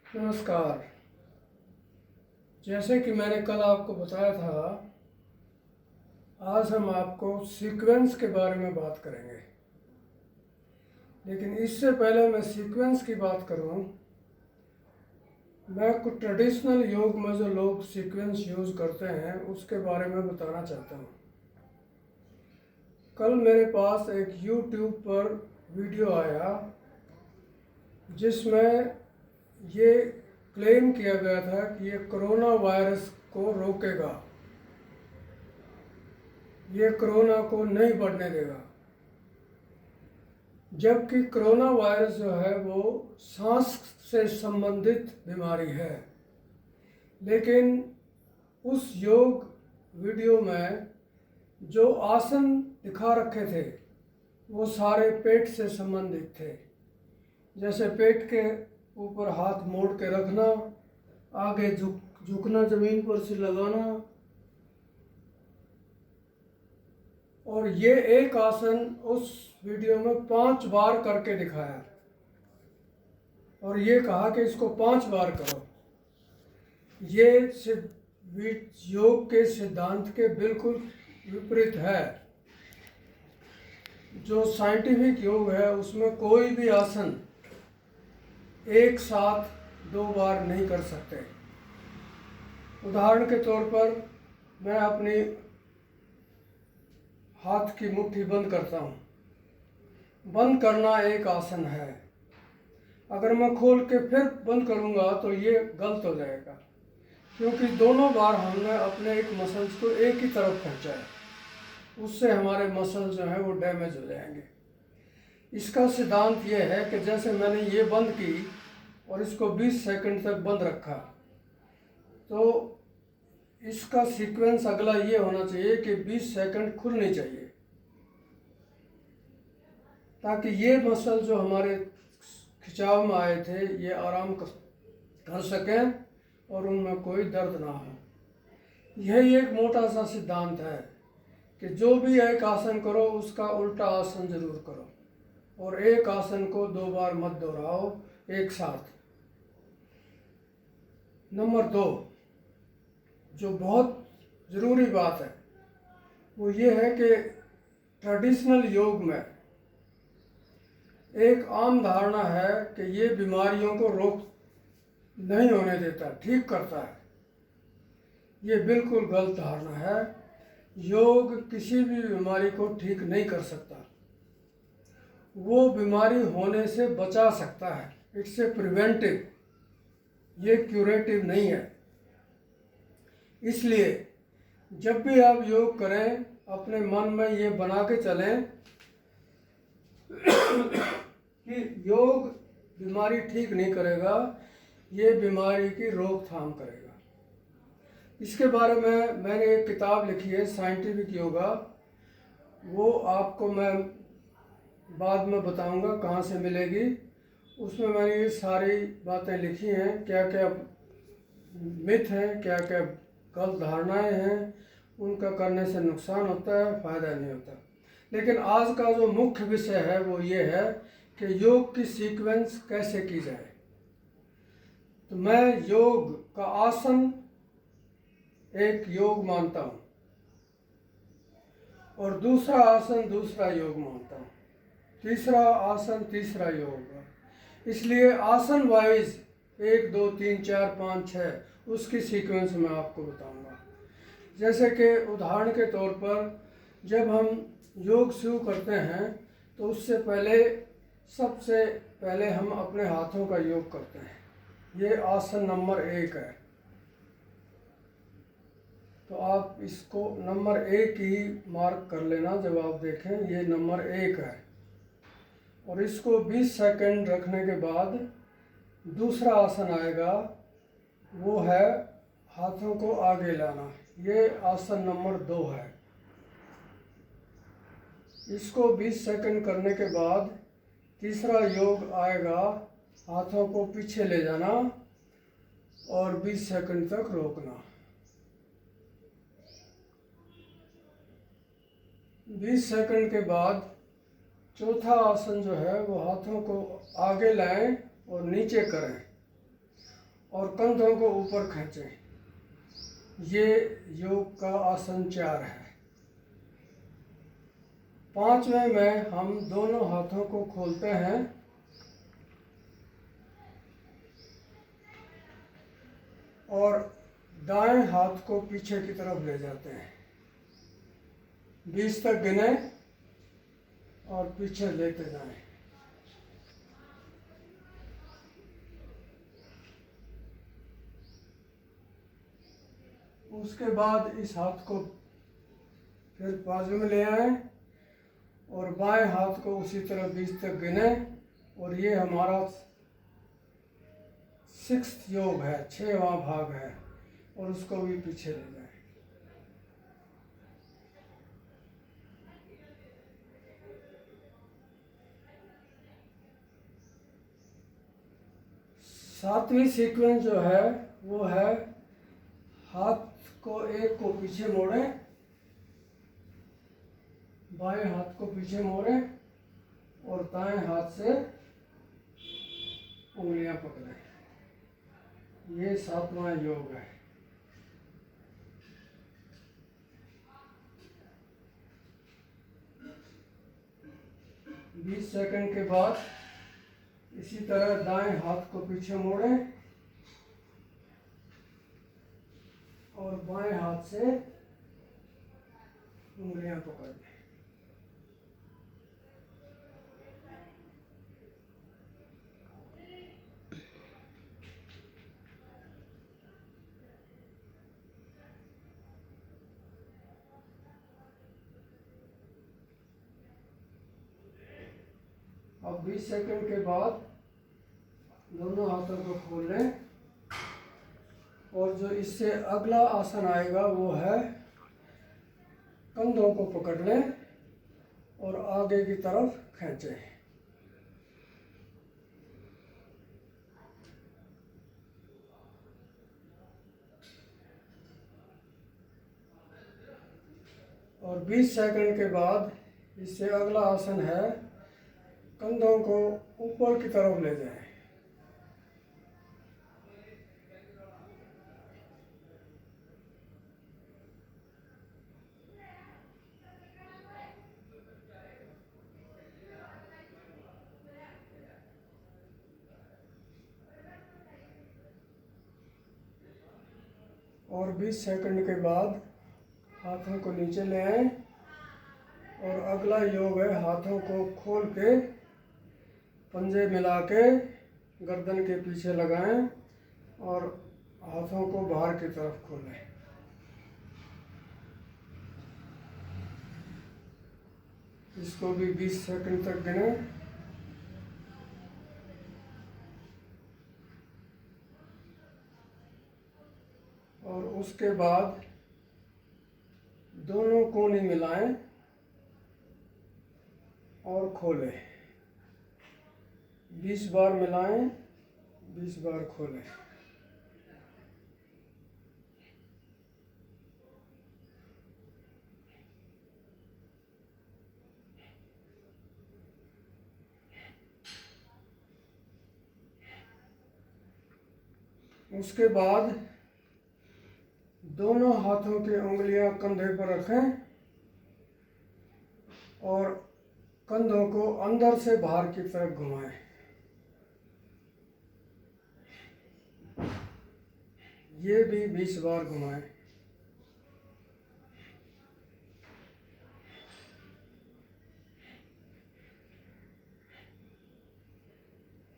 नमस्कार। जैसे कि मैंने कल आपको बताया था, आज हम आपको सीक्वेंस के बारे में बात करेंगे। लेकिन इससे पहले मैं सीक्वेंस की बात करूं, मैं कुछ ट्रेडिशनल योग में जो लोग सीक्वेंस यूज़ करते हैं उसके बारे में बताना चाहता हूं। कल मेरे पास एक YouTube पर वीडियो आया जिसमें ये क्लेम किया गया था कि ये कोरोना वायरस को रोकेगा, ये कोरोना को नहीं बढ़ने देगा। जबकि कोरोना वायरस जो है वो सांस से संबंधित बीमारी है। लेकिन उस योग वीडियो में जो आसन दिखा रखे थे वो सारे पेट से संबंधित थे। जैसे पेट के ऊपर हाथ मोड़ के रखना, आगे झुकना, जमीन पर से लगाना, और ये एक आसन उस वीडियो में 5 बार करके दिखाया और ये कहा कि इसको 5 बार करो। ये योग के सिद्धांत के बिल्कुल विपरीत है। जो साइंटिफिक योग है उसमें कोई भी आसन एक साथ 2 बार नहीं कर सकते। उदाहरण के तौर पर मैं अपनी हाथ की मुट्ठी बंद करता हूँ। बंद करना एक आसन है। अगर मैं खोल के फिर बंद करूँगा तो ये गलत हो जाएगा, क्योंकि दोनों बार हमने अपने एक मसल्स को एक ही तरफ खींचा है। उससे हमारे मसल्स जो हैं वो डैमेज हो जाएंगे। इसका सिद्धांत ये है कि जैसे मैंने ये बंद की और इसको 20 सेकंड तक बंद रखा, तो इसका सीक्वेंस अगला ये होना चाहिए कि 20 सेकंड खुलनी चाहिए, ताकि ये मसल जो हमारे खिंचाव में आए थे ये आराम कर सकें और उनमें कोई दर्द ना हो। यही एक मोटा सा सिद्धांत है कि जो भी एक आसन करो उसका उल्टा आसन जरूर करो, और एक आसन को 2 बार मत दोहराओ एक साथ। नंबर 2, जो बहुत ज़रूरी बात है वो ये है कि ट्रेडिशनल योग में एक आम धारणा है कि ये बीमारियों को रोक नहीं होने देता, ठीक करता है। ये बिल्कुल गलत धारणा है। योग किसी भी बीमारी को ठीक नहीं कर सकता, वो बीमारी होने से बचा सकता है। इट्स ए प्रिवेंटिव, ये क्यूरेटिव नहीं है। इसलिए जब भी आप योग करें अपने मन में ये बना के चलें कि योग बीमारी ठीक नहीं करेगा, ये बीमारी की रोकथाम करेगा। इसके बारे में मैंने एक किताब लिखी है, साइंटिफिक योगा। वो आपको मैं बाद में बताऊंगा कहाँ से मिलेगी। उसमें मैंने ये सारी बातें लिखी हैं, क्या क्या मिथ हैं, क्या क्या गलत धारणाएं हैं, उनका करने से नुकसान होता है, फ़ायदा नहीं होता। लेकिन आज का जो मुख्य विषय है वो ये है कि योग की सीक्वेंस कैसे की जाए। तो मैं योग का आसन एक योग मानता हूँ और दूसरा आसन दूसरा योग मानता हूँ, तीसरा आसन तीसरा योग। इसलिए आसन वाइज 1 2 3 4 5 6 उसकी सीक्वेंस मैं आपको बताऊंगा। जैसे कि उदाहरण के तौर पर जब हम योग शुरू करते हैं तो उससे पहले सबसे पहले हम अपने हाथों का योग करते हैं। ये आसन नंबर 1 है, तो आप इसको नंबर 1 ही मार्क कर लेना। जब आप देखें ये नंबर 1 है, और इसको 20 सेकंड रखने के बाद दूसरा आसन आएगा, वो है हाथों को आगे लाना। ये आसन नंबर 2 है। इसको 20 सेकंड करने के बाद तीसरा योग आएगा, हाथों को पीछे ले जाना और 20 सेकंड तक रोकना। 20 सेकंड के बाद चौथा आसन जो है वो हाथों को आगे लाएं और नीचे करें और कंधों को ऊपर खींचें। ये योग का आसन 4 है। 5वें में हम दोनों हाथों को खोलते हैं और दाएं हाथ को पीछे की तरफ ले जाते हैं। 20 तक गिने और पीछे लेते जाएं। उसके बाद इस हाथ को फिर बाजू में ले आए और बाएं हाथ को उसी तरह 20 तक गिने और ये हमारा 6th योग है, 6वां भाग है, और उसको भी पीछे ले जाए। सातवीं सीक्वेंस जो है वो है हाथ को एक को पीछे मोड़ें, बाएं हाथ को पीछे मोड़ें और दाएं हाथ से उंगलियां पकड़ें। ये 7वां योग है। बीस सेकंड के बाद इसी तरह दाएं हाथ को पीछे मोड़ें और बाएं हाथ से उंगलियां पकड़ लें। अब 20 सेकंड के बाद दोनों हाथों को खोल लें और जो इससे अगला आसन आएगा वो है कंधों को पकड़ लें और आगे की तरफ खींचें। और 20 सेकंड के बाद इससे अगला आसन है कंधों को ऊपर की तरफ ले जाएं। और 20 सेकंड के बाद हाथों को नीचे ले आएं और अगला योग है हाथों को खोल के पंजे मिला के गर्दन के पीछे लगाएं और हाथों को बाहर की तरफ खोलें। इसको भी 20 सेकंड तक गिने। और उसके बाद दोनों कोने मिलाएं और खोलें। 20 बार मिलाएं, 20 बार खोलें। उसके बाद दोनों हाथों की उंगलियां कंधे पर रखें और कंधों को अंदर से बाहर की तरफ घुमाएं। ये भी 20 बार घुमाएं।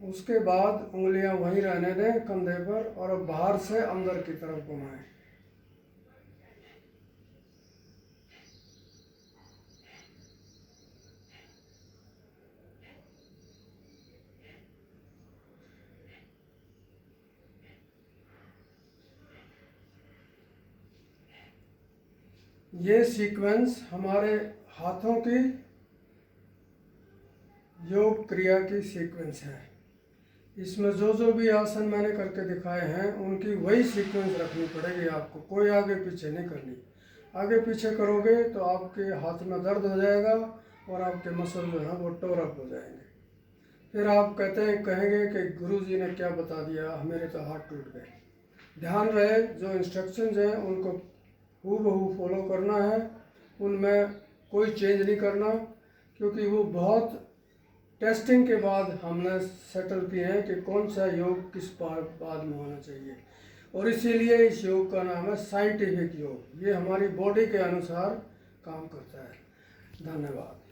उसके बाद उंगलियां वहीं रहने दें कंधे पर और बाहर से अंदर की तरफ घुमाएं। ये सीक्वेंस हमारे हाथों की योग क्रिया की सीक्वेंस है। इसमें जो भी आसन मैंने करके दिखाए हैं उनकी वही सीक्वेंस रखनी पड़ेगी आपको, कोई आगे पीछे नहीं करनी। आगे पीछे करोगे तो आपके हाथ में दर्द हो जाएगा और आपके मसल जो है वो टोर अप हो जाएंगे। फिर आप कहेंगे कि गुरुजी ने क्या बता दिया, मेरे तो हाथ टूट गए। ध्यान रहे, जो इंस्ट्रक्शंस हैं उनको हूबहू फॉलो करना है, उनमें कोई चेंज नहीं करना, क्योंकि वो बहुत टेस्टिंग के बाद हमने सेटल किए हैं कि कौन सा योग किस बाद में होना चाहिए। और इसीलिए इस योग का नाम है साइंटिफिक योग। ये हमारी बॉडी के अनुसार काम करता है। धन्यवाद।